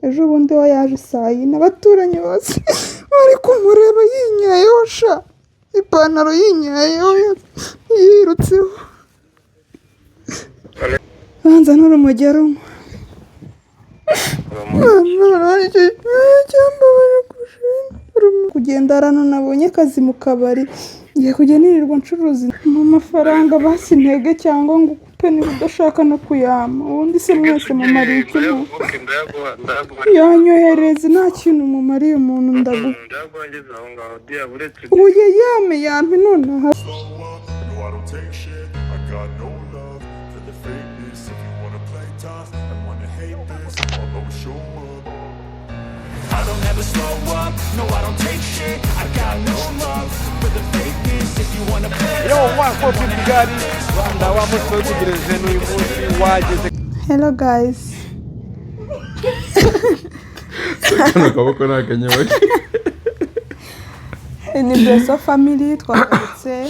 ejo bundi we yaje saa yine abaturanyi bose bari kumureba yinyayeho sha ipantaro yinyayeho yirutseho banza n'urumogi rumwe kugenda arano nabonye akazi mu kabari ngiye kujya nirirwa ncuruza mu mafaranga basi intege cyangwa ngo ukupe niba udashaka no kuyama ubundi se mwese mumariye iki yanyohereza nta kintu mumariye umuntu uye yame nonaha I don't ever slow up, no I don't take shit. I got no love for the fakeness. If you wanna play Hello guys. Ni Bresso family twagarutse.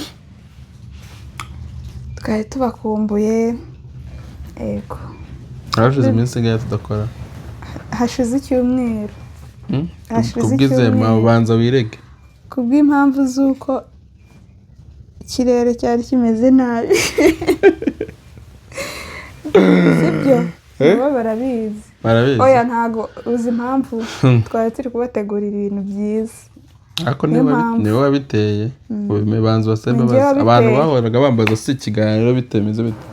Twari tubakumbuye. Ego. Hashize iminsi ngaho tudakora. Hashize icyumweru. Kubwize mabanza wirege. Kubw'impamvu z'uko ikirere cyari kimeze nabi. Sibyo? Bo barabizi. Oya ntago uzi impamvu twari turi kubategurira ibintu byiza. Ako niba wabiteye ubimebanza basembe abantu bahoraga bambaza si ikiganiro bitemeze bite.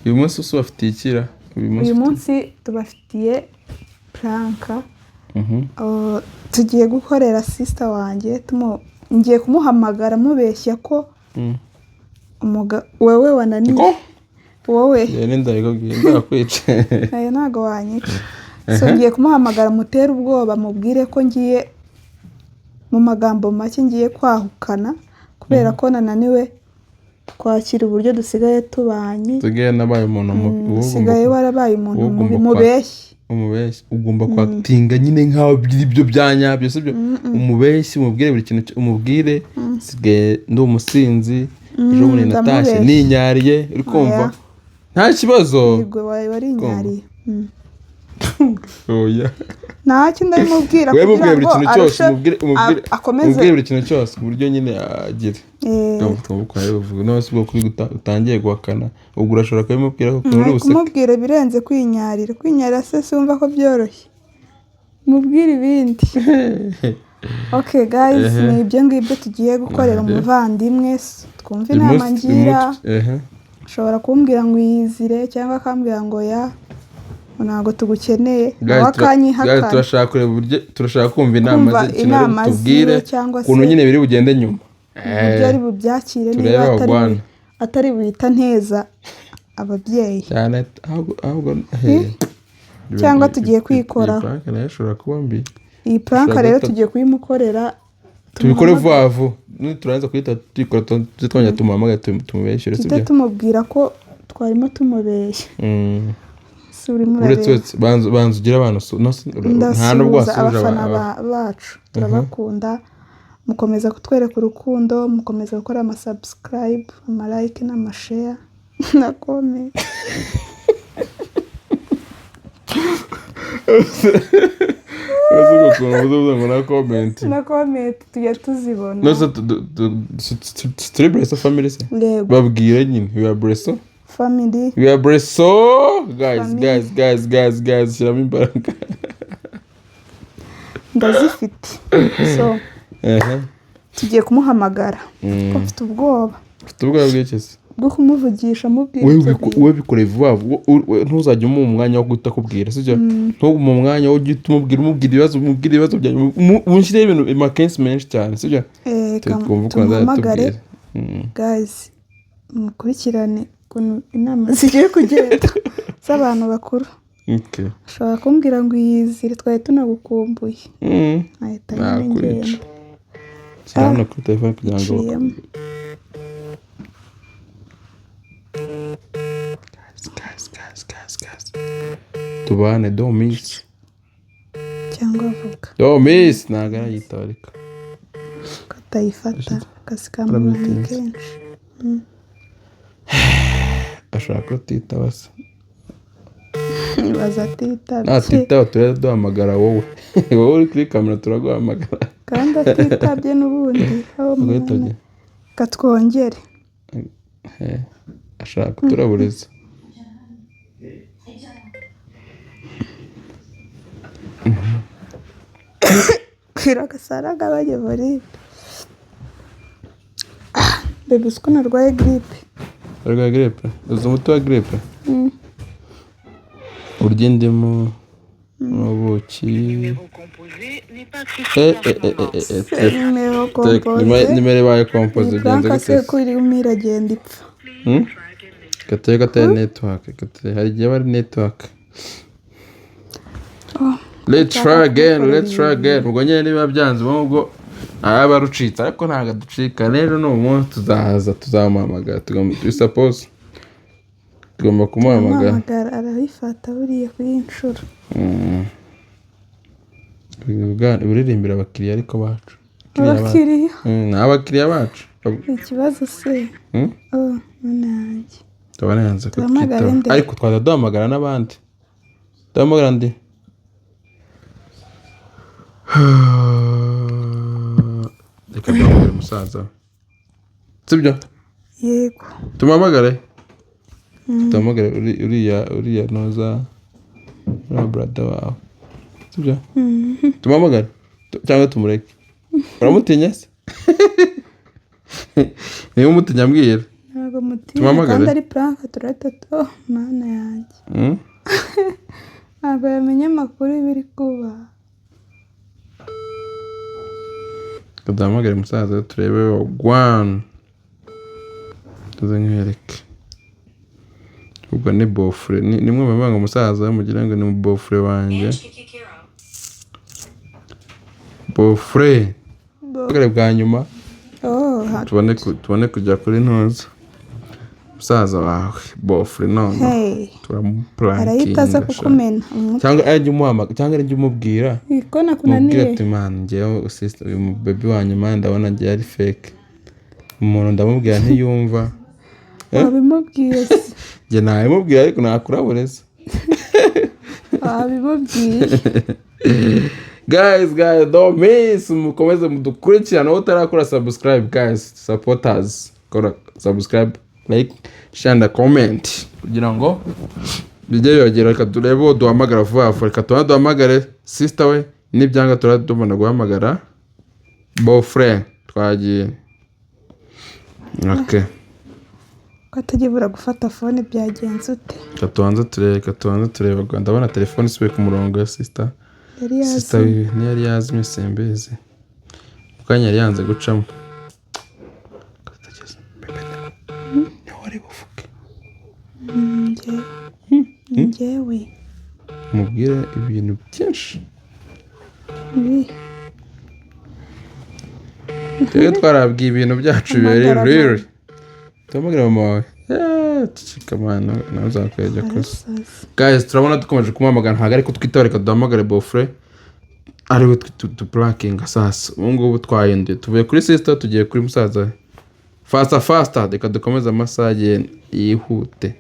Uyu munsi usu bafitiye ikira. Uyu munsi tubafitiye pranka. Tugiye gukorera sister wanjye ngiye kumuhamagara mubeshya ko wewe wananiye wowe ndabikubwiye ndakwica ayo ntago wanyica so ngiye kumuhamagara mutera ubwoba mubwire ko ngiye mu magambo make ngiye kwahukana kubera ko nananiwe kwakira uburyo dusigaye tubanye tugiye nabaye umuntu sigaye warabaye umuntu mubeshya umubeshyi ugomba kwatinga nyine nkaho ibyo byanyabyo sibyo umubeshyi umubwire buri kintu umubwire sigaye ndi umusinzi ejo bundi natashye ninyariye uri kumva nta kibazo yego wari inyariye oya ntacyo ndamubwira kugira ngo umubwire buri kintu cyose ku buryo nyine agire utangiye guhakana ubwo urashobora kubimubwira ko uri buseke kumubwira birenze kwinyarira se sumva ko byoroshye mubwire ibindi okay guys ni ibyo ngibyo tugiye gukorera umuvandimwe twumva inama ngira ushobora kumbwira ngo yizire cyangwa akambwira ngo ya ntago tugukeneye wakanyihakana turashaka kumva inama z'ikintu tubwire ukuntu nyine biri bugende nyuma byari bubyakire niba atari buhita nteza ababyeyi cyangwa tugiye kwikora iyi pranka rero tugiye kuyimukorera tubikore vuba turangiza kuyita tuyikora twongera tumuhamagara tumubeshyure sibyo tumubwira ko twarimo tumubeshya uretse banza ugira abantu nta nubwo wasubije abafana bacu turabakunda mukomeza kutwereka urukundo mukomeza gukora subscribe like share na comment na comment tujya tuzibona nose turi Bresso family se babwire nyine we are Bresso family we are Bresso guys shyiramo imbaraga ndazifite so tugiye kumuhamagara ko mfite ubwoba bw'iki bwo kumuvugisha mubwira we bikore vuba ntuzajye mu mwanya wo gutakubwira sibyo nto mu mwanya wo umubwira ibibazo byanyu unshyire ibintu makensi menshi cyane sibyo tumuhamagare guys mukurikirane ukuntu inama zigiye kugenda z'abantu bakuru ushobora kumbwira ngo yizire twari tunagukumbuye ahita ngenda cyane kuri telefone kugira ngo guys tubane domis cyangwa avuga domis ntago arayitoreka katayifata kasikamubanye kenshi ashaka kutitaba se Baza atitabye. Natitaba turere duhamagara wowe. Wowe uri kuri kamera turaguhamagara. Kandi atitabye n'ubundi. Ugahitabye. Katwongere. Ashaka kuturaburiza. Kwira gasaraga baje bari. Bebe usko narwaye grippe. Urwaye grippe? Uzi umuti wa grippe? Urya indimu n'ubuki. Nimero baye composé byanze gute? Kuri umira genda ipfa. Kateye network. Hari igihe bari network. Let's try again. Ubwo nyine niba byanze ubwo aba rucitse ariko ntago ducika rero no umuntu tuzamuhamagara tugomba suppose tugomba kumuhamagara arabifata buriye kuri inshuro. Uririmbira abakiriya ariko bacu. Abakiriya bacu. Ikibazo se. Nanjye. Tabana yanze kutwita. Ariko twazaduhamagara n'abandi. Duhamagara ndi. Reka duhamagare umusaza. Sibyo? Yego. Tumuhamagare. Tumuhamagare uriya noza na brother wawe. Sibyo? Tumuhamagare. Cyangwa tumureke. Uramutinya se? Niba umutinya mbwira. Ntago mutinya kandi ari prank turahita mana yanjye. Ntabwo yamenye amakuru ibiri kuba. Duhamagare umusaza turebe wagwan. Tuzanywereke. Ubwo ni bofre. Nimwe mubanga umusaza mugira ngo ni bofre wanje. Bofre. Bofre bwa nyuma. Tubone kujya kuri ntuza. Umusaza wawe bofre none. Turamuplanking. Arayitaza kukumena. Cyangwa ajye umuhamagara cyangwa ajye umubwira. Ikona kunaniye. Mubwira ati man ngewe sister uyu baby wanyu man ndabona ngiye ari fake. Umuntu ndamubwira ntiyumva. Abimubwiye se. Nge nayimubwira ariko nakurabureza. Abimubwiye. Guys, don't miss. Mukomeze mudukurikirana utarakora subscribe guys. Supporters. Kora subscribe, like, share and comment. Kugira ngo bijye yogera reka turebe duhamagara vuba vuba. Reka duhamagare sister we nibyanga turadubona guhamagara boyfriend twagiye. Okay. Katagibura gufata phone byagenze ute? Katuanza turebe ndabona telefone sibe ku murongo ya sister. Sister ni yari yazimye sembeze. Ukanya yari yanze gucamo. Ni wari bufuke. Ngewe. Mubwire ibintu byinshi. Twebwe twarabwiye ibintu byacu rero. Tuhamagara mama wawe. Chikamana nazakajya kosa. Guys, turabona dukomeje kumuhamagara ntago ariko twitaba reka duhamagare bofre. Ariwe planking sasa. Ubungubu twayende tuvuye kuri sister tugiye kuri musaza. Faster reka dukomeza amasaje yihute.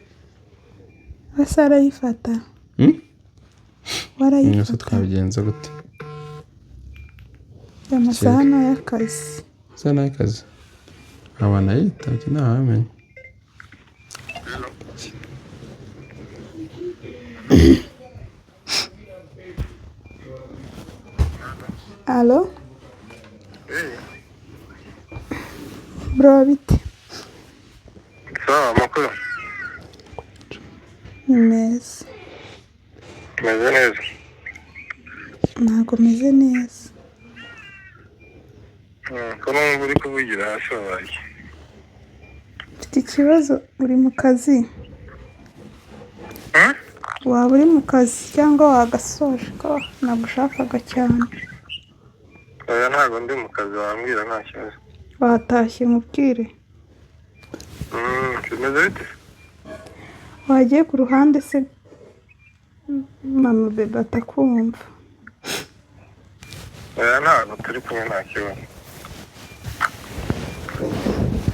Basara yifata. Warayifata. Nose twabigenza gute? Yamasana y'akazi. Sana y'akazi. Abana yitabye nahamenye. Allo? Bro bite? Sawa makuru. Neza. Meze neza. Ntago meze neza. Kono uri kuvugira hasi wabaye. Mfite ikibazo uri mu kazi. Waba uri mu kazi cyangwa wagasoje ko nagushakaga cyane. Oya ntago ndi mu kazi wambwira nta kibazo. Watashye mubwire. Kimeze bite? Wagiye ku ruhande se mama bebe atakumva. Oya ntago turi kumwe nta kibazo.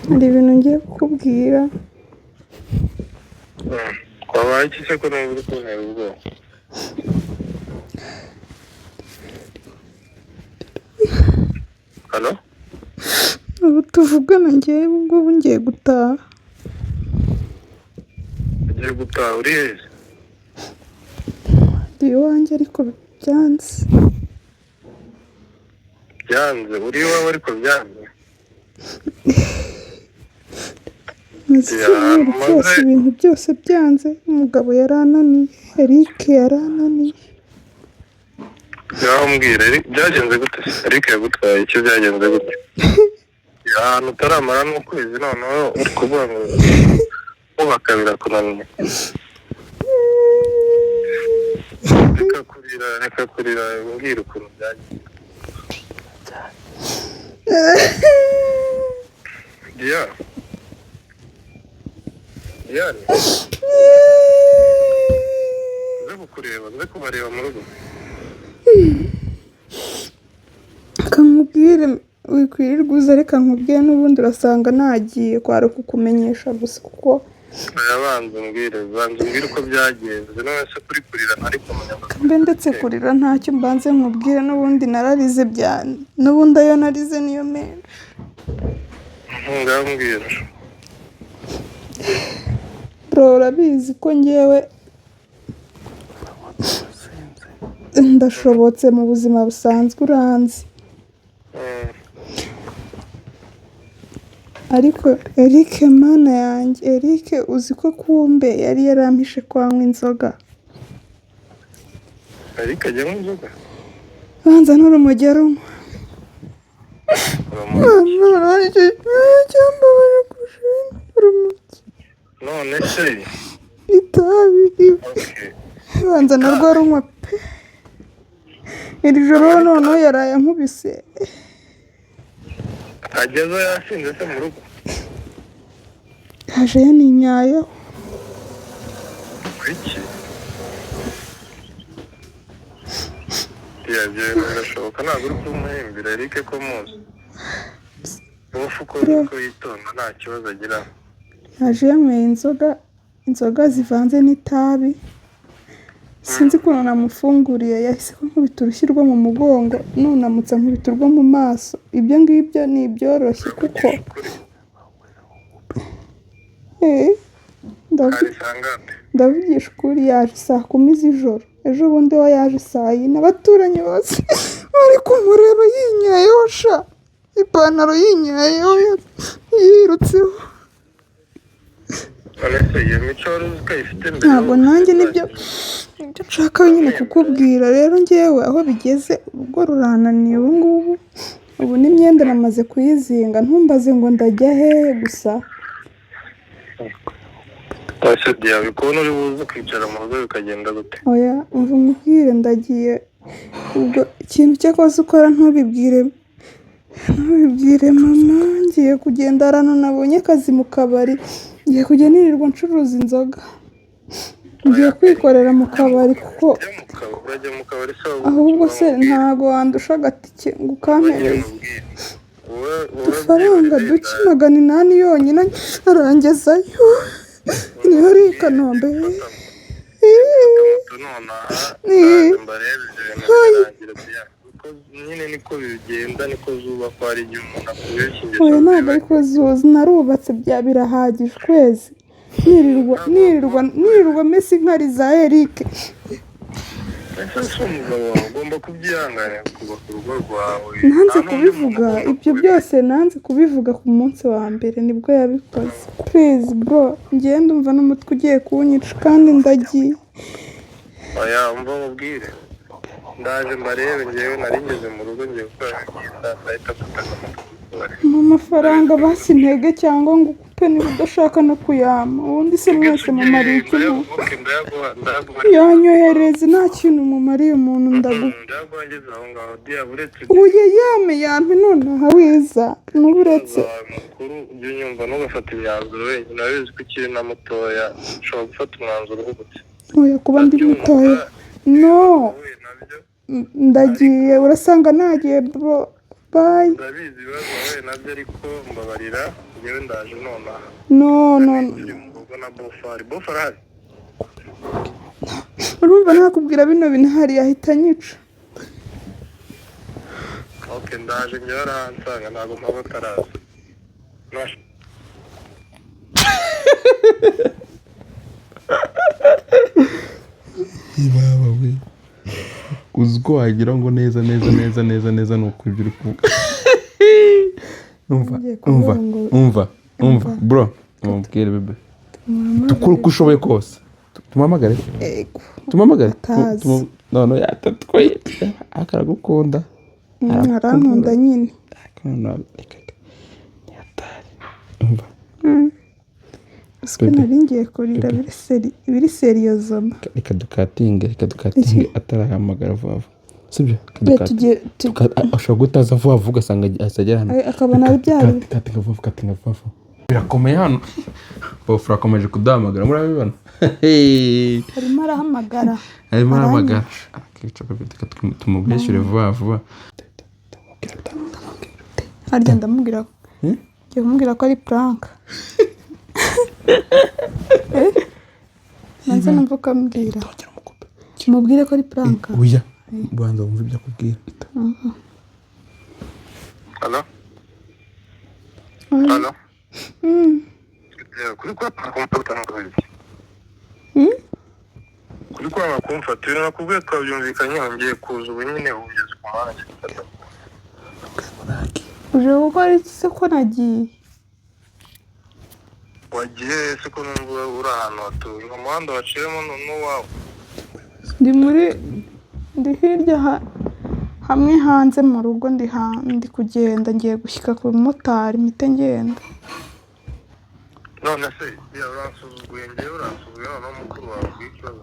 Hari ibintu ngiye kukubwira. Wabaye iki se ko nawe uri kuntera ubwoba? halo ubu tuvugana ngewe ubu ngubu ngiye gutaha. ugiye gutaha uri heza ndi iwanjye ariko byanze. uri iwawe ariko byanze maze icyumweru cyose ibintu byose byanze. Umugabo yarananiye, Eric yarananiye. ngaho mbwira byagenze gute Eric yagutwaye icyo byagenze gute ahantu utaramara n'ukwezi noneho uri kuvuga ngo ubaka birakunaniye. reka kurira mbwira ukuntu byagenze. Diane nze kubareba mu rugo. Reka nkubwire wikwirirwa uza, reka nkubwire n'ubundi urasanga nagiye kwari kukumenyesha gusa kuko banza umbwire uko byagenze none se kuri kurira ntari kumenya mbe ndetse kurira ntacyo mbanze nkubwire n'ubundi nararize n'ubundi ayo narize niyo menshi. ngaho mbwira bro urabizi ko ngewe ndashobotse mu buzima busanzwe uranzi. ariko Eric mana yanjye, Eric uzi ko kumbe yari yarampishe kwanywa inzoga. Eric ajya mu inzoga banza n'urumogi arunywa. none se itabi banza narwo arunywa pe. iri joro noneho yaraye ankubise. ageze yasinze se mu rugo yaje yaninyayeho. iki birashoboka ntabwo uri kumuhimbira Eric ko muzi ubufu ko yitonda nta kibazo agira. yaje yanyweye inzoga zivanze n'itabi. sinzi ukuntu namufunguriye yahise nkubita urushyi rwo mu mugongo nunamutse nkubita urwo mu maso. ibyo ngibyo ni ibyoroshye kuko ndavugisha ukuri yaje saa 10 z'ijoro. ejo bundi we yaje saa 4. abaturanyi bose bari kumureba yinyayeho sha ipantaro yinyayeho yirutseho. ntabwo nanjye nibyo nshaka nyine kukubwira. rero ngewe aho bigeze ubwo rurananiye ubu ngubu. ubu n'imyenda namaze kuyizinga. ntumbaze ngo ndajya hehe gusa. kubona uri buze kwicara mu rugo bikagenda gute? oya umva umubwire ndagiye. ubwo ikintu cyakoze ukora ntubibwire mama. ngiye kugenda arano nabonye akazi mu kabari. ngiye kujya nirirwa ncuruza inzoga. ngiye kwikorera mu kabari kuko urajya mu kabari ahubwo se ntago wandusha agatike ngo ukampereze udufaranga duke 800 yonyine arangezayo. niho ari i Kanombe. nyine niko bigenda niko zubakwa hari igihe umuntu akubeshingisha. oya ntabwo ariko zuzi narubatse birahagije ukwezi nirirwa mesi nkari za Eric. ese umugabo wawe ugomba kubyihanganira kubaka urugo rwawe. nanze kubivuga ibyo byose nanze kubivuga ku munsi wa mbere nibwo yabikoze. please bro ngiye ndumva n'umutwe ugiye kunyica kandi ndagiye. oya umva mubwire ndaje mbarebe ngewe nari ngeze mu rugo ngiye gukora imyenda ndahita mfata mu mafaranga basi intege cyangwa ngo ukupe niba udashaka no kuyama. ubundi se mwese mumariye ikintu yanyohereza nta kintu mumariye umuntu uye yame nonaha wiza n'uburetse mukuru ujye unyumva ntugafata imyanzuro wenyine. urabizi ko ukiri na mutoya ushobora gufata umwanzuro ugutse. oya kuba ndi mutoya no ndagiye urasanga nagiye bro. bye. ndabizi ibibazo wowe nabyo ariko mbabarira ngewe ndaje nonaha. no na bofari ahari urumva nakubwira bino bintu hari yahita anyica. Okay, ndaje njyewe arahansanga ntabwo mpaba ataraza. Ibaba we. Uzi ko wagira ngo neza ni uko ibyo uri kuvuga. Umva bro, mubwire bebe. Tukuru uko ushoboye kose. Tumamagare. Ego. Tumamagare. None yatatwaye. Akaragukunda. Arankunda nyine. Umva. Siko nari ngiye kurira biri seriyozoma. Reka dukatinge atarahamagara vuba. Sibyo? Ashobora gutaza vuba ugasanga asagera hano. Akabona ari byari. Katinga vuba. Birakomeye hano. Bofu rakomeje kudahamagara murabibona. Arimo arahamagara. Akica bibita tumubeshyure vuba. Harya ndamubwira ko. Ngiye kumubwira ko ari prank. Nanze numva ukambwira. Mubwire ko ari prank. Oya. Banza wumve ibyo akubwira. Halo? Kuri kwa kumfata n'akazi. Kuri kwa kumfata rero nakubwiye twabyumvikanye ngiye kuza ubu nyine ugeze ku mwanya cyane. Uje gukora iki se ko nagiye? Wagiye se ko numva uri ahantu hatuje umuhanda waciremo n'uwawe. Ndi hirya hamwe hanze mu rugo ndi kugenda ngiye gushyika ku motari mpite ngenda. None se uransuzuguye ngewe uransuzuguye noneho mukuru wawe bw'ikibazo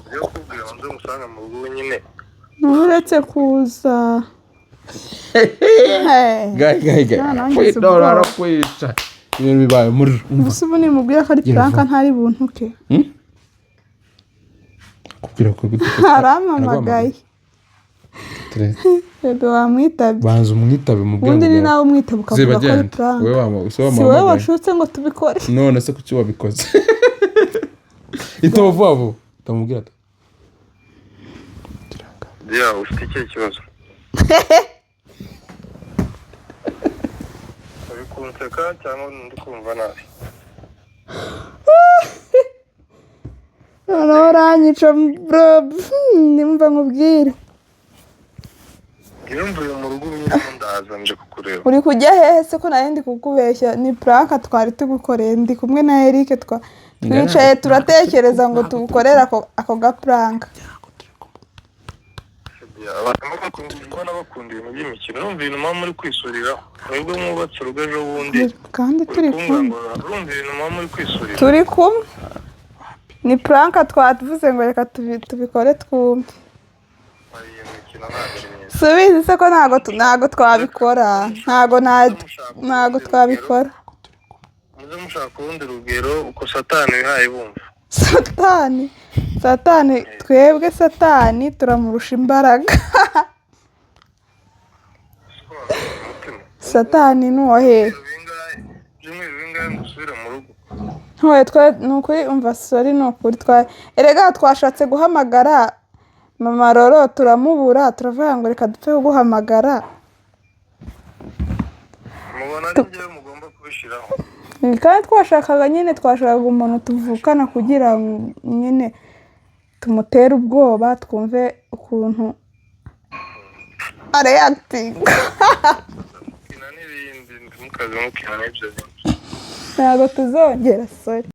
ugiye kubwira ngo nze musanga mu rugo nyine. Nturetse kuza. Gayi. Arakwica. Ibintu bibaye muri. Gusa ubu nimubwira ko ari prank ntari buntuke. Kubwira ko arampamagaye. Bebe wamwitabye. Banza umwitabe mu bwenge. Ubundi ni nawe umwitabe ukavuga ko ari prank. Si wowe washutse ngo tubikore. None se kuki wabikoze? Ito vuba. Tamubwira ati. Dia ufite iki kibazo? Kunseka cyangwa ndi kumva nabi. Oranyica bro. Nimva nkubwire. Mvuye mu rugo nyine ndaza nje kukureba. Uri kujya hehe se ko nari ndi kukubeshya ni prank twari tugukoreye ndi kumwe na Eric twicaye turatekereza ngo tugukorere ako ga prank. Bakunda ibintu by'imikino numva ibintu mama muri kwisurira mwebwe mwubatse urugo ejo bundi kandi turi kumwe. Urumva ibintu mama muri kwisurira turi kumwe ni prank twatuvuze ngo reka tubikore twumve. Subizi se ko ntago twabikora ntago twabikora. Muze mushaka urundi rugero uko satani bihaye bumva. Satani twebwe satani turamurusha imbaraga. Satani nuwo hehe? Nukuri umva sorry nukuri erega twashatse guhamagara mama Roro turamubura turavuga ngo reka dupfe kuguhamagara. Mubona ari byo mugomba kubishiraho. Kandi twashakaga umuntu tuvukana kugira ngo nyine tumutere ubwoba twumve ukuntu reacting. Ntabwo tuzongera sorry.